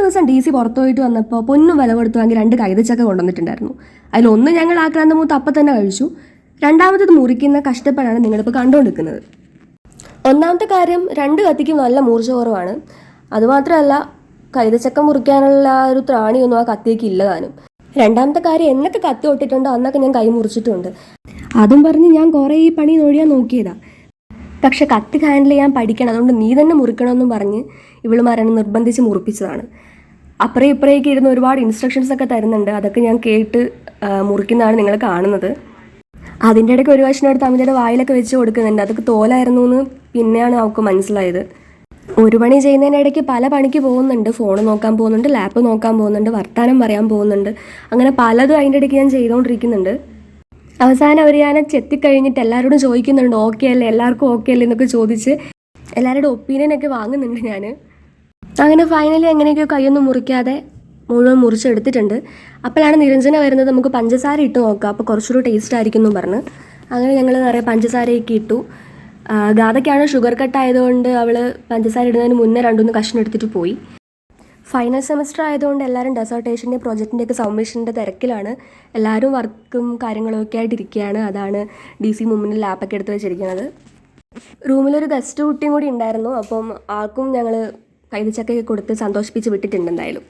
ദിവസം DC പുറത്തു പോയിട്ട് വന്നപ്പോൾ പൊന്നും വില കൊടുത്തു വാങ്ങി 2 കൈതച്ചക്ക കൊണ്ടുവന്നിട്ടുണ്ടായിരുന്നു. അതിലൊന്ന് ഞങ്ങൾ ആക്രാന്ത മൂത്ത് അപ്പം തന്നെ കഴിച്ചു. രണ്ടാമത്തത് മുറിക്കുന്ന കഷ്ടപ്പാടാണ് നിങ്ങളിപ്പോൾ കണ്ടുകൊണ്ടിരിക്കുന്നത്. ഒന്നാമത്തെ കാര്യം 2 കത്തിക്കും നല്ല മൂർച്ച കുറവാണ്. അതുമാത്രമല്ല കൈതച്ചക്ക മുറിക്കാനുള്ള ഒരു ത്രാണിയൊന്നും ആ കത്തിക്ക് ഇല്ലതാനും. രണ്ടാമത്തെ കാര്യം എന്നൊക്കെ കത്തി തൊട്ടിട്ടുണ്ടോ അന്നൊക്കെ ഞാൻ കൈ മുറിച്ചിട്ടുണ്ട്. അതും പറഞ്ഞ് ഞാൻ കുറേ ഈ പണി നൊഴിയാൻ നോക്കിയതാണ്. പക്ഷെ കത്തി ഹാൻഡിൽ ചെയ്യാൻ പഠിക്കണം, അതുകൊണ്ട് നീ തന്നെ മുറിക്കണമെന്നും പറഞ്ഞ് ഇവളുമാരെന്നെ നിർബന്ധിച്ച് മുറിപ്പിച്ചതാണ്. അപ്പുറം ഇപ്പുറേക്ക് ഇരുന്ന് ഒരുപാട് ഇൻസ്ട്രക്ഷൻസ് ഒക്കെ തരുന്നുണ്ട്. അതൊക്കെ ഞാൻ കേട്ട് മുറിക്കുന്നതാണ് നിങ്ങൾ കാണുന്നത്. അതിൻ്റെ ഇടയ്ക്ക് ഒരു വശം എടുത്ത് അമിതയുടെ വായിലൊക്കെ വെച്ച് കൊടുക്കുന്നുണ്ട്. അതൊക്കെ തോലായിരുന്നു എന്ന് പിന്നെയാണ് അവൾക്ക് മനസ്സിലായത്. ഒരു പണി ചെയ്യുന്നതിനിടയ്ക്ക് പല പണിക്ക് പോകുന്നുണ്ട്. ഫോൺ നോക്കാൻ പോകുന്നുണ്ട്, ലാപ്പ് നോക്കാൻ പോകുന്നുണ്ട്, വർത്താനം പറയാൻ പോകുന്നുണ്ട്. അങ്ങനെ പലതും അതിൻ്റെ ഇടയ്ക്ക് ഞാൻ ചെയ്തുകൊണ്ടിരിക്കുന്നുണ്ട്. അവസാനം അവർ ഞാൻ ചെത്തിക്കഴിഞ്ഞിട്ട് എല്ലാവരോടും ചോദിക്കുന്നുണ്ട് ഓക്കെ അല്ലേ, എല്ലാവർക്കും ഓക്കെ അല്ലേ എന്നൊക്കെ ചോദിച്ച് എല്ലാവരുടെ ഒപ്പീനിയനൊക്കെ വാങ്ങുന്നുണ്ട് ഞാൻ. അങ്ങനെ ഫൈനലി എങ്ങനെയൊക്കെയോ കൈയൊന്നും മുറിക്കാതെ മുഴുവൻ മുറിച്ചെടുത്തിട്ടുണ്ട്. അപ്പോഴാണ് നിരഞ്ജന വരുന്നത്. നമുക്ക് പഞ്ചസാര ഇട്ട് നോക്കാം, അപ്പോൾ കുറച്ചുകൂടി ടേസ്റ്റ് ആയിരിക്കും എന്നും പറഞ്ഞ് അങ്ങനെ ഞങ്ങൾ നിറയെ പഞ്ചസാരയൊക്കെ ഇട്ടു. ഗാഥയ്ക്കാണ് ഷുഗർ കട്ട് ആയതുകൊണ്ട് അവൾ പഞ്ചസാര ഇടുന്നതിന് മുന്നേ 2-3 കഷ്ണം എടുത്തിട്ട് പോയി. ഫൈനൽ സെമസ്റ്റർ ആയതുകൊണ്ട് എല്ലാവരും ഡെസർട്ടേഷൻ്റെ പ്രൊജക്റ്റിൻ്റെയൊക്കെ സബ്മിഷൻ്റെ തിരക്കിലാണ്. എല്ലാവരും വർക്കും കാര്യങ്ങളൊക്കെ ആയിട്ടിരിക്കുകയാണ്. അതാണ് DC മുമ്പിൽ ലാപ്പൊക്കെ എടുത്ത് വെച്ചിരിക്കുന്നത്. റൂമിലൊരു ഗസ്റ്റ് കുട്ടിയും കൂടി ഉണ്ടായിരുന്നു. അപ്പം ആൾക്കും ഞങ്ങൾ കൈതച്ചക്കയൊക്കെ കൊടുത്ത് സന്തോഷിപ്പിച്ച് വിട്ടിട്ടുണ്ട് എന്തായാലും.